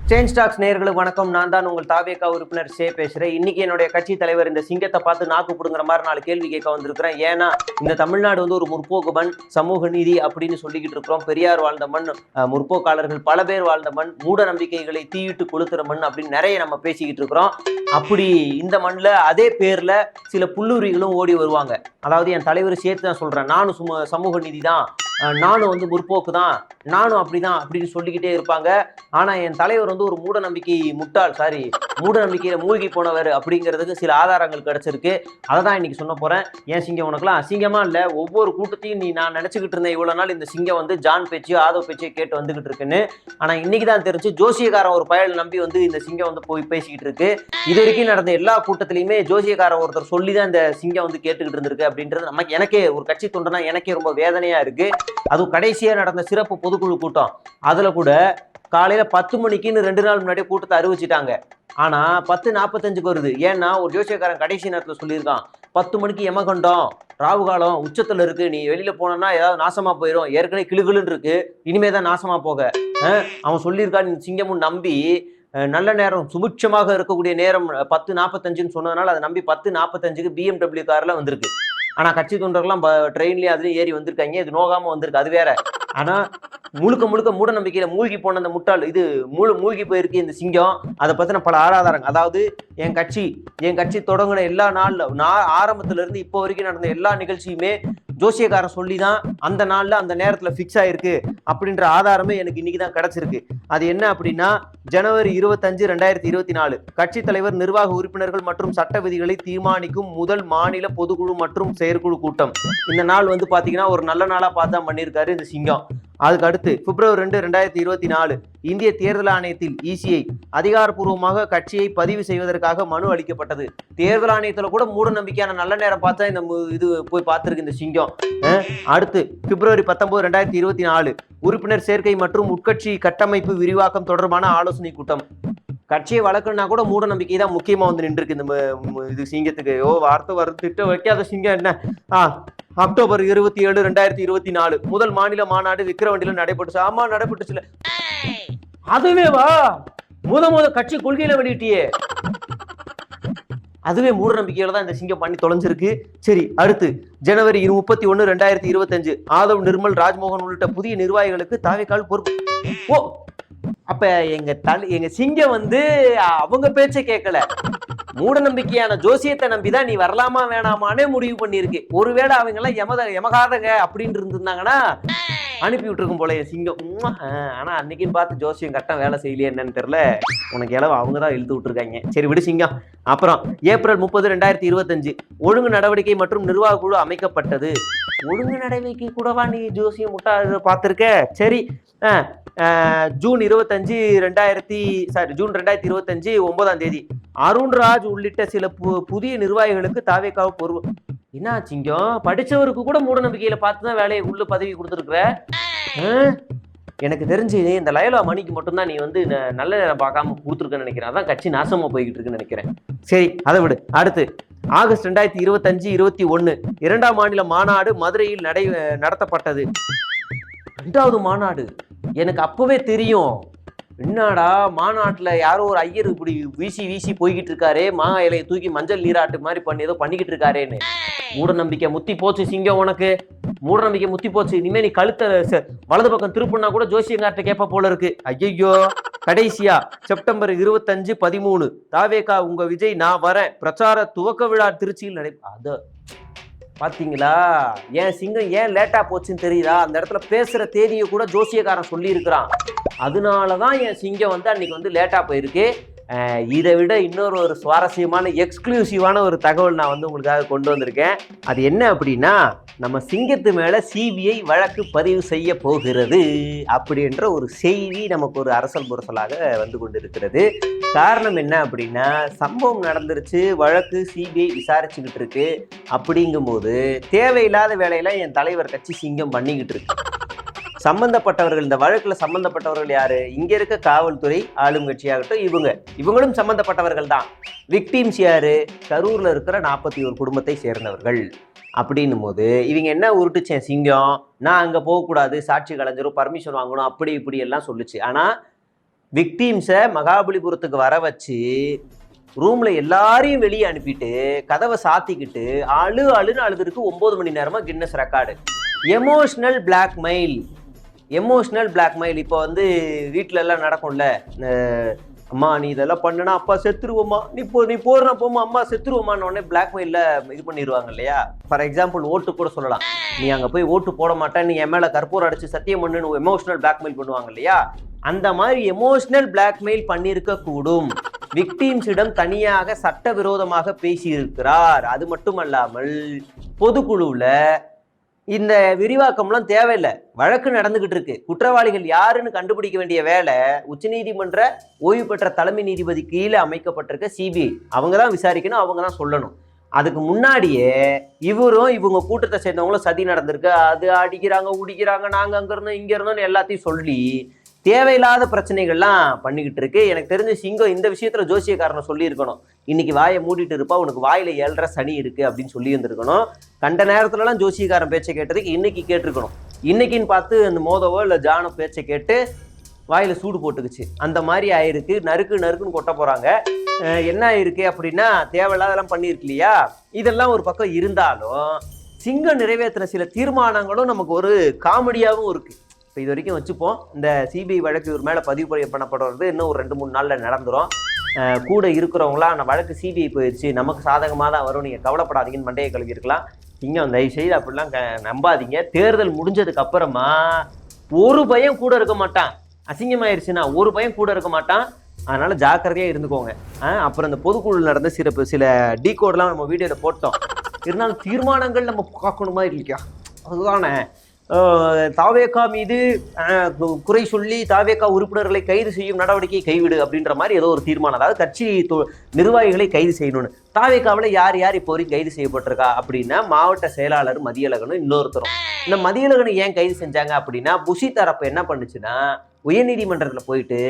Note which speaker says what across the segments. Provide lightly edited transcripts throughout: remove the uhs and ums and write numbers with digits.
Speaker 1: Change tax நேயர்களுக்கு வணக்கம். நான் தான் உங்கள் தாவேகா உறுப்பினர் பேசுறேன். இன்னைக்கு என்னுடைய கட்சி தலைவர் இந்த சிங்கத்தை பார்த்து நாக்கு புடுங்குற மாதிரி 4 கேள்வி கேட்க வந்திருக்கிறேன். ஏன்னா இந்த தமிழ்நாடு வந்து ஒரு முற்போக்கு மண், சமூக நீதி அப்படின்னு சொல்லிக்கிட்டு இருக்கிறோம். பெரியார் வாழ்ந்த மண், முற்போக்காளர்கள் பல பேர் வாழ்ந்த மண், மூட நம்பிக்கைகளை தீயிட்டு கொளுத்துற மண் அப்படின்னு நிறைய நம்ம பேசிக்கிட்டு இருக்கிறோம். அப்படி இந்த மண்ணில் அதே பேர்ல சில புல்லுரிகளும் ஓடி வருவாங்க. அதாவது என் தலைவர் சேர்த்து தான் சொல்றேன், நானும் சமூக நீதி தான், நானும் வந்து முற்போக்கு தான், நானும் அப்படிதான் அப்படின்னு சொல்லிக்கிட்டே இருப்பாங்க. ஆனா என் தலைவர் வந்து ஒரு மூட நம்பிக்கை மூட நம்பிக்கையில மூழ்கி போனவர் அப்படிங்கிறதுக்கு சில ஆதாரங்கள் கிடைச்சிருக்கு. அதை தான் இன்னைக்கு சொன்ன போறேன். ஏன் சிங்கம் உனக்குலாம் அசிங்கமா இல்ல? ஒவ்வொரு கூட்டத்தையும் நான் நினைச்சுக்கிட்டு இருந்தேன் இவ்வளவு நாள் இந்த சிங்கம் வந்து ஜான் பேச்சையோ ஆதவ் பேச்சையோ கேட்டு வந்துகிட்டு இருக்குன்னு. ஆனா இன்னைக்கு தான் தெரிஞ்சு ஜோசியக்காரன் ஒரு பயல் நம்பி வந்து இந்த சிங்கம் வந்து போய் பேசிக்கிட்டு இருக்கு. இது வரைக்கும் நடந்த எல்லா கூட்டத்திலையுமே ஜோசியக்காரன் ஒருத்தர் சொல்லிதான் இந்த சிங்கம் வந்து கேட்டுக்கிட்டு இருந்திருக்கு அப்படின்றது நமக்கு, எனக்கே ஒரு கட்சி தொண்டனா எனக்கே ரொம்ப வேதனையா இருக்கு. அதுவும் கடைசியா நடந்த சிறப்பு பொதுக்குழு கூட்டம், அதுல கூட காலையில 10 மணிக்குன்னு 2 நாள் முன்னாடியே கூட்டத்தை அறிவிச்சிட்டாங்க. ஆனா 10:45 வருது. ஏன்னா ஒரு ஜோசியக்காரன் கடைசி நேரத்துல சொல்லியிருக்கான், 10 மணிக்கு யமகண்டம், ராவு காலம் உச்சத்துல இருக்கு, நீ வெளியில போனோம்னா ஏதாவது நாசமா போயிடும், ஏற்கனவே கிளுகிளுன்னு இருக்கு, இனிமேதான் நாசமா போக அவன் சொல்லியிருக்கான். சிங்கமும் நம்பி நல்ல நேரம் சுபிட்சமாக இருக்கக்கூடிய நேரம் 10:45 சொன்னதுனால அதை நம்பி 10:45 BMW கார்ல வந்திருக்கு. ஆனா கட்சி தொண்டர்கள்லாம் ட்ரெயின்லயே அதுலயும் ஏறி வந்திருக்காங்க. இது நோகாம வந்திருக்கு, அது வேற. ஆனா முழுக்க மூட நம்பிக்கையில மூழ்கி போன அந்த முட்டாள் இது மூழ்கி போயிருக்கு இந்த சிங்கம். அதை பத்தின பல ஆதாரங்கள், அதாவது என் கட்சி தொடங்கின எல்லா நாள்ல ஆரம்பத்துல இருந்து இப்போ வரைக்கும் நடந்த எல்லா நிகழ்ச்சியுமே ஜோசியக்காரன் சொல்லிதான் அந்த நாள்ல அந்த நேரத்துல பிக்ஸ் ஆயிருக்கு அப்படின்ற ஆதாரமே எனக்கு இன்னைக்குதான் கிடைச்சிருக்கு. அது என்ன அப்படின்னா, ஜனவரி 25, 2024 கட்சி தலைவர், நிர்வாக உறுப்பினர்கள் மற்றும் சட்ட விதிகளை தீர்மானிக்கும் முதல் மாநில பொதுக்குழு மற்றும் செயற்குழு கூட்டம். இந்த நாள் வந்து பாத்தீங்கன்னா ஒரு நல்ல நாளா பார்த்தா பண்ணியிருக்காரு இந்த சிங்கம். அதுக்கு அடுத்து பிப்ரவரி 2, 2024 இந்திய தேர்தல் ஆணையத்தில் ECI அதிகாரப்பூர்வமாக கட்சியை பதிவு செய்வதற்காக மனு அளிக்கப்பட்டது. தேர்தல் ஆணையத்துல கூட மூட நம்பிக்கையான நல்ல நேரம் பார்த்தா இந்த இது போய் பார்த்திருக்கு இந்த சிங்கம். அடுத்து பிப்ரவரி 19, 2024 உறுப்பினர் சேர்க்கை மற்றும் உட்கட்சி கட்டமைப்பு விரிவாக்கம் தொடர்பான ஆலோசனை கூட்டம். கட்சியை வளர்க்கணும்னா கூட மூட நம்பிக்கை தான் முக்கியமா வந்து நின்று இருக்கு இந்த இது சிங்கத்துக்கு. வார்த்தை வரும் திட்டம் வைக்காத சிங்கம் என்ன. அக்டோபர் 27, 2024 முதல் மாநில மாநாடு விக்கிரவாண்டியில நடைபெற்றுச்சு. ஆமா நடைபெற்றுச்சுல, அதுவே வா முத கட்சி கொள்கையில வெளியிட்டியே, அதுவே மூட நம்பிக்கையில தான் இந்த சிங்கம் பண்ணி தொலைஞ்சிருக்கு. சரி, அடுத்து ஜனவரி 31, 2025 ஆதவ், நிர்மல், ராஜ்மோகன் உள்ளிட்ட புதிய நிர்வாகிகளுக்கு தாவேக்கால் பொறுப்பு. அப்ப எங்க சிங்கம் வந்து அவங்க பேச்சை கேட்கல, மூட நம்பிக்கையான ஜோசியத்தை நம்பிதான் நீ வரலாமா வேணாமானே முடிவு பண்ணிருக்கு. ஒருவேளை அவங்க எல்லாம் யமகாதங்க அப்படின்னு இருந்திருந்தாங்கன்னா அனுப்பி விட்டுருக்கும் போல சிங்கம். ஆனா அன்னைக்குன்னு பார்த்து ஜோசியம் கட்டம் வேலை செய்யலையே என்னன்னு தெரியல, உனக்கு எளவு அவங்கதான் இழுத்து விட்டுருக்காங்க. சரி விடு சிங்கம். அப்புறம் ஏப்ரல் 30, 2025 ஒழுங்கு நடவடிக்கை மற்றும் நிர்வாக குழு அமைக்கப்பட்டது. ஒழுங்கு நடவடிக்கை கூடவா நீ ஜோசியம் முட்டா பார்த்திருக்க? சரி. ஜூன் 25, 9ஆம் தேதி அருண்ராஜ் உள்ளிட்ட சில புதிய நிர்வாகிகளுக்கு தாவேக்காவை பொறுப்பு. என்ன சிங்கம், படிச்சவருக்கு கூட மூட நம்பிக்கையில பார்த்துதான் வேலையை உள்ள பதவி கொடுத்துருக்குற. எனக்கு தெரிஞ்சு இந்த லயலா மணிக்கு மட்டும்தான் நீ வந்து நல்ல நேரம் பார்க்காம கொடுத்துருக்கன்னு நினைக்கிறேன். அதான் கட்சி நாசமா போய்கிட்டு இருக்குன்னு நினைக்கிறேன். சரி, அதை விடு. அடுத்து ஆகஸ்ட் 2025, 21 2ஆம் மாநில மாநாடு மதுரையில் நடத்தப்பட்டது. 2வது மாநாடு எனக்கு அப்பவே தெரியும். என்னடா மாநாட்டுல யாரோ ஒரு ஐயர் இப்படி வீசி போய்கிட்டு இருக்காரே, இலையை தூக்கி மஞ்சள் நீராட்டு மாதிரி பண்ணி ஏதோ பண்ணிக்கிட்டு இருக்காரேன்னு. மூட நம்பிக்கை முத்தி போச்சு சிங்கம், உனக்கு மூட நம்பிக்கை முத்தி போச்சு. இனிமே நீ கழுத்தை வலது பக்கம் திருப்புனா கூட ஜோசியங்கார்ட்ட கேட்ப போல இருக்கு. ஐயோ. கடைசியா செப்டம்பர் 25, 13 தாவேகா உங்க விஜய் நான் வரேன் பிரச்சார துவக்க விழா திருச்சியில் அது பாத்தீங்களா? ஏன் சிங்கம் ஏன் லேட்டா போச்சுன்னு தெரியுதா? அந்த இடத்துல பேசுற தேதியை கூட ஜோசியக்காரன் சொல்லி இருக்கிறான். அதனாலதான் என் சிங்கம் வந்து அன்னைக்கு வந்து லேட்டா போயிருக்கு. இதை விட இன்னொரு சுவாரஸ்யமான எக்ஸ்க்ளூசிவான ஒரு தகவல் நான் வந்து உங்களுக்காக கொண்டு வந்திருக்கேன். அது என்ன அப்படின்னா, நம்ம சிங்கத்து மேல CBI வழக்கு பதிவு செய்ய போகிறது அப்படின்ற ஒரு செய்தி நமக்கு ஒரு அரசல் புரசலாக வந்து கொண்டிருக்கிறது. காரணம் என்ன அப்படின்னா, சம்பவம் நடந்துருச்சு, வழக்கு CBI விசாரிச்சுக்கிட்டு இருக்கு. அப்படிங்கும்போது தேவையில்லாத வேலையெல்லாம் என் தலைவர் கட்சி சிங்கம் பண்ணிக்கிட்டு இருக்கு. சம்பந்தப்பட்டவர்கள், இந்த வழக்குல சம்பந்தப்பட்டவர்கள் யாரு? இங்க இருக்க காவல்துறை, ஆளும் கட்சியாகட்டும், இவங்களும் சம்பந்தப்பட்டவர்கள் தான். விக்டிம்ஸ் யாரு? கரூர்ல இருக்கிற 41 குடும்பத்தை சேர்ந்தவர்கள். அப்படின்னும் போது இவங்க என்ன உருட்டுச்சேன் சிங்கம், நான் அங்க போகக்கூடாது, சாட்சி கலைஞரும் பர்மிஷன் வாங்கணும், அப்படி இப்படி எல்லாம் சொல்லுச்சு. ஆனா விக்டீம்ஸை மகாபலிபுரத்துக்கு வர வச்சு ரூம்ல எல்லாரையும் வெளியே அனுப்பிட்டு கதவை சாத்திக்கிட்டு அழுன்னு அழுதுருக்கு 9 மணி நேரமா கின்னஸ் ரெக்கார்டு. Emotional blackmail. இப்போ வந்து வீட்டுல எல்லாம் நடக்கும்ல, அம்மா நீ இதெல்லாம் பண்ணுனா அப்பா செத்துருவோமா, நீ போறனா போமா அம்மா செத்துருவோமான்னு உடனே பிளாக்மெயில இது பண்ணிடுவாங்க இல்லையா. ஃபார் எக்ஸாம்பிள் ஓட்டு கூட சொல்லலாம். நீ அங்க போய் ஓட்டு போட மாட்டேன், நீ என் மேல கற்பூரம் அடிச்சு சத்தியம் பண்ணுன்னு எமோஷனல் பிளாக்மெயில் பண்ணுவாங்க இல்லையா. அந்த மாதிரி எமோஷனல் பிளாக்மெயில் பண்ணியிருக்க கூடும். விக்டீம்ஸிடம் தனியாக சட்டவிரோதமாக பேசியிருக்கிறார். அது மட்டுமல்லாமல் பொதுக்குழுவில் இந்த விரிவாக்கம்லாம் தேவையில்லை, வழக்கு நடந்துகிட்டு இருக்கு. குற்றவாளிகள் யாருன்னு கண்டுபிடிக்க வேண்டிய வேலை உச்சநீதிமன்ற ஓய்வு பெற்ற தலைமை நீதிபதி கீழே அமைக்கப்பட்டிருக்க சிபிஐ. அவங்க தான் விசாரிக்கணும், அவங்க தான் சொல்லணும். அதுக்கு முன்னாடியே இவங்க கூட்டத்தை சேர்ந்தவங்களும் சதி நடந்திருக்கு, அது அடிக்கிறாங்க உடிக்கிறாங்க, நாங்க அங்க இருந்தோம் இங்க இருந்தோம்னு எல்லாத்தையும் சொல்லி தேவையில்லாத பிரச்சனைகள்லாம் பண்ணிக்கிட்டு இருக்கு. எனக்கு தெரிஞ்ச சிங்கம் இந்த விஷயத்துல ஜோசியக்காரனை சொல்லி இருக்கணும், இன்னைக்கு வாயை மூடிட்டு இருப்பா, உனக்கு வாயில 7.5 சனி இருக்கு அப்படின்னு சொல்லி இருந்திருக்கணும். கண்ட நேரத்துலலாம் ஜோசியக்காரன் பேச்சை கேட்டதுக்கு இன்னைக்கு கேட்டிருக்கணும். இன்னைக்குன்னு பார்த்து அந்த மோதவோ இல்லை ஜானோ பேச்சை கேட்டு வாயில சூடு போட்டுக்குச்சு. அந்த மாதிரி ஆயிருக்கு. நறுக்குன்னு கொட்ட போறாங்க. என்ன ஆயிருக்கு அப்படின்னா தேவையில்லாதெல்லாம் பண்ணியிருக்கு இல்லையா. இதெல்லாம் ஒரு பக்கம் இருந்தாலும் சிங்கம் நிறைவேற்றின சில தீர்மானங்களும் நமக்கு ஒரு காமெடியாகவும் இருக்கு. இப்போ இது வரைக்கும் வச்சுப்போம். இந்த சிபிஐ வழக்கு இவர் மேலே பதிவு பண்ணப்படுறது இன்னும் ஒரு 2-3 நாளில் நடந்துடும். கூட இருக்கிறவங்களாம் அந்த வழக்கு சிபிஐ போயிடுச்சு, நமக்கு சாதகமாக தான் வரும், நீங்கள் கவலைப்படாதீங்கன்னு மண்டையை கழுவிருக்கலாம். இங்கே தயவு செய்து அப்படிலாம் நம்பாதீங்க. தேர்தல் முடிஞ்சதுக்கு அப்புறமா ஒரு பையன் கூட இருக்க மாட்டான். அசிங்கமாயிருச்சுன்னா ஒரு பையன் கூட இருக்க மாட்டான். அதனால ஜாக்கிரதையாக இருந்துக்கோங்க. அப்புறம் இந்த பொதுக்குழு நடந்த சில டீகோடெலாம் நம்ம வீடியோவில் போட்டோம். இருந்தாலும் தீர்மானங்கள் நம்ம பார்க்கணுமா இல்லையா, அதுதானே. தாவேகா மீது குறை சொல்லி தாவேகா உறுப்பினர்களை கைது செய்யும் நடவடிக்கை கைவிடு அப்படின்ற மாதிரி ஏதோ ஒரு தீர்மானம், அதாவது கட்சி நிர்வாகிகளை கைது செய்யணும்னு. தாவேகாவில் யார் இப்போ வரைக்கும் கைது செய்யப்பட்டிருக்கா அப்படின்னா மாவட்ட செயலாளர் மதியழகனும் இன்னொருத்தரும். இந்த மதியழகனை ஏன் கைது செஞ்சாங்க அப்படின்னா புஷி தரப்பு என்ன பண்ணுச்சுன்னா உயர்நீதிமன்றத்தில் போயிட்டு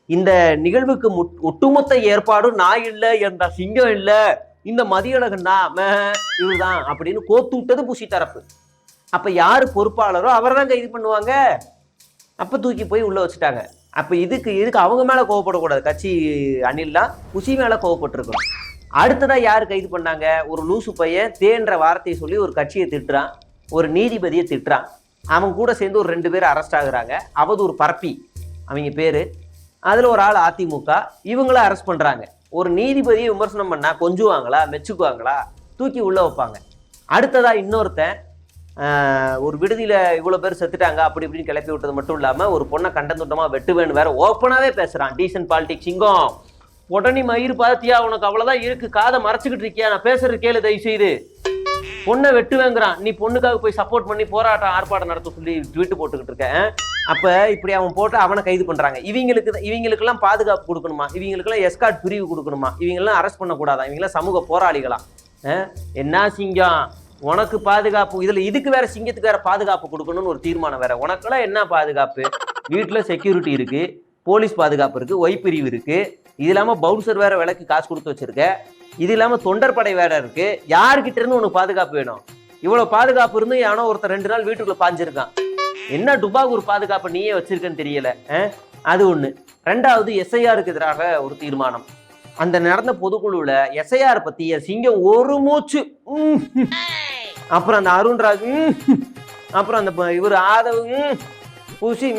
Speaker 1: இந்த நிகழ்வுக்கு ஒட்டுமொத்த ஏற்பாடும் நான் இல்லை, என்ற சிங்கம் இல்லை, இந்த மதியழகன் தான் இவர்தான் அப்படின்னு கோத்து விட்டது புஷி தரப்பு. அப்ப யாரு பொறுப்பாளரோ அவரை தான் கைது பண்ணுவாங்க. அப்ப தூக்கி போய் உள்ள வச்சுட்டாங்க. அப்ப இதுக்கு அவங்க மேல கோவப்படக்கூடாது. கட்சி அணில்லாம் புஷி மேல கோவப்பட்டிருக்கணும். அடுத்ததா யாரு கைது பண்ணாங்க, ஒரு லூசு பையன் தேன்ற வார்த்தையை சொல்லி ஒரு கட்சியை திட்டுறான், ஒரு நீதிபதியை திட்டுறான். அவன் கூட சேர்ந்து ஒரு 2 பேர் அரெஸ்ட் ஆகுறாங்க. அவதூறு பரப்பி அவங்க பேரு. அதுல ஒரு ஆள் அதிமுக, இவங்கள அரெஸ்ட் பண்றாங்க. ஒரு நீதிபதியை விமர்சனம் பண்ணா கொஞ்சுவாங்களா, மெச்சுக்குவாங்களா, தூக்கி உள்ள வைப்பாங்க. அடுத்ததா இன்னொருத்தன் ஒரு விடுதியில இவ்வளவு பேர் செத்துட்டாங்க அப்படி இப்படின்னு கிளப்பி விட்டது மட்டும் இல்லாம ஒரு பொண்ணை கண்டந்துட்டமா வெட்டுவேன்னு வேற ஓப்பனாவே பேசுறான். டீசன்ட் பாலிடிக்ஸ் சிங்கம். உடனே மயிறு பார்த்தியா, உனக்கு அவ்வளவுதான் இருக்கு, காதை மறைச்சுக்கிட்டு இருக்கியா, நான் பேசுறது கேளு தயவு செய்து, பொண்ணை வெட்டுவேங்கிறான். நீ பொண்ணுக்காக போய் சப்போர்ட் பண்ணி போராட்டம் ஆர்ப்பாட்டம் நடத்த சொல்லி ட்வீட் போட்டுக்கிட்டு இருக்கேன். அப்ப இப்படி அவன் போட்டு அவனை கைது பண்றாங்க. இவங்களுக்கெல்லாம் பாதுகாப்பு கொடுக்கணுமா, இவங்களுக்கெல்லாம் எஸ்கார்ட் பிரிவு கொடுக்கணுமா, இவங்கெல்லாம் அரெஸ்ட் பண்ணக்கூடாதா, இவங்கெல்லாம் சமூக போராளிகளா? என்ன சிங்கம் உனக்கு பாதுகாப்பு, இதுக்கு வேற சிங்கத்துக்கு வேற பாதுகாப்பு கொடுக்கணும்னு ஒரு தீர்மானம் வேற. உனக்கெல்லாம் என்ன பாதுகாப்பு? வீட்டுல செக்யூரிட்டி இருக்கு, போலீஸ் பாதுகாப்பு இருக்கு, ஒய் பிரிவு இருக்கு, இது இல்லாம பவுன்சர் வேற விலைக்கு காசு கொடுத்து வச்சிருக்க, இது இல்லாம தொண்டர் படை வேற இருக்கு. யாருக்கிட்ட இருந்து உனக்கு பாதுகாப்பு வேணும்? இவ்வளவு பாதுகாப்பு இருந்து யானோ ஒருத்தர் 2 நாள் வீட்டுக்குள்ள பாஞ்சிருக்கான். என்ன டுபாகூர் பாதுகாப்பு நீயே வச்சிருக்கன்னு தெரியல. அது ஒண்ணு. 2வது எஸ்ஐஆருக்கு எதிராக ஒரு தீர்மானம். அந்த நடந்த பொதுக்குழுல எஸ்ஐஆர் பத்தி சிங்கம் ஒரு மூச்சு. அப்புறம் அந்த அருண்ராஜ், அப்புறம் அந்த இவர் ஆதவ், புஷி,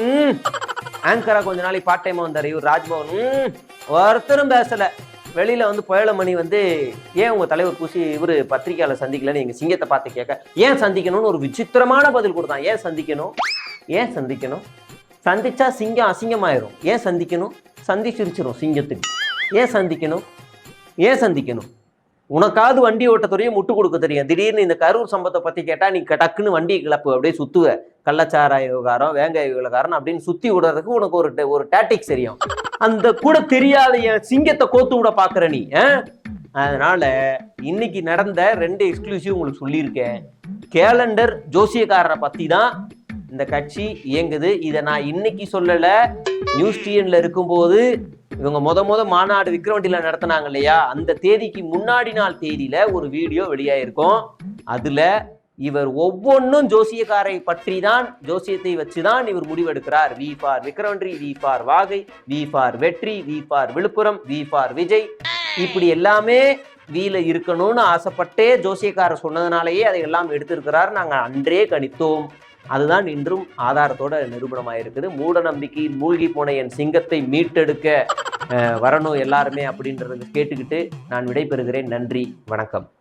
Speaker 1: ஆங்கரா கொஞ்ச நாளைக்கு பார்ட் டைமா வந்தாரு இவர் ராஜ்பவன், ஒருத்தரும் பேசல. வெளியில வந்து புயலமணி ஏன் உங்க தலைவர் புஷி இவரு பத்திரிகையாளர் சந்திக்கலன்னு எங்க சிங்கத்தை பார்த்து கேட்க, ஏன் சந்திக்கணும்னு ஒரு விசித்திரமான பதில் கொடுத்தான். ஏன் சந்திக்கணும்? சந்திச்சா சிங்கம் அசிங்கமாயிரும். ஏன் சந்திக்கணும்? சிரிச்சிரும் சிங்கத்துக்கு. ஏன் சந்திக்கணும்? உனக்காவது வண்டி ஓட்ட தெரியும், முட்டு கொடுக்க தெரியும். திடீர்னு இந்த கரூர் சம்பவத்தை பத்தி கேட்டா நீ டக்குன்னு வண்டி கிளப்பு அப்படியே சுத்துவ, கள்ளச்சாராய விவகாரம், வேங்காய விவகாரம் அப்படின்னு சுத்தி விடுறதுக்கு உனக்கு ஒரு டாக்டிக்ஸ் தெரியும். அந்த கூட தெரியாத என் சிங்கத்தை கோத்து விட பாக்குற நீ. அதனால இன்னைக்கு நடந்த 2 எக்ஸ்க்ளூசிவ் உங்களுக்கு சொல்லியிருக்கேன். கேலண்டர் ஜோசியக்காரரை பத்தி தான் இந்த கட்சி இயங்குது. இதை நான் இன்னைக்கு சொல்லல, நியூஸ் டிஎன்ல இருக்கும்போது இவங்க முத மாநாடு விக்கிரவண்டியில நடத்தினாங்க இல்லையா, அந்த தேதிக்கு முன்னாடி நாள் தேதியில ஒரு வீடியோ வெளியாயிருக்கும். அதுல இவர் ஒவ்வொன்றும் ஜோசியக்காரை பற்றி தான், ஜோசியத்தை வச்சுதான் இவர் முடிவெடுக்கிறார். வி ஃபார் விக்ரவன்றி, வி ஃபார் வாகை, வி ஃபார் வெற்றி, V for Villupuram, V for Vijay, இப்படி எல்லாமே வீல இருக்கணும்னு ஆசைப்பட்டே ஜோசியக்காரர் சொன்னதுனாலேயே அதை எல்லாம் எடுத்திருக்கிறார். நாங்கள் அன்றே கணித்தோம். அதுதான் இன்றும் ஆதாரத்தோட நிரூபணமாயிருக்குது. மூட நம்பிக்கையில் மூழ்கி போன என் சிங்கத்தை மீட்டெடுக்க வரணும் எல்லாருமே அப்படின்றத கேட்டுக்கிட்டு நான் விடைபெறுகிறேன். நன்றி, வணக்கம்.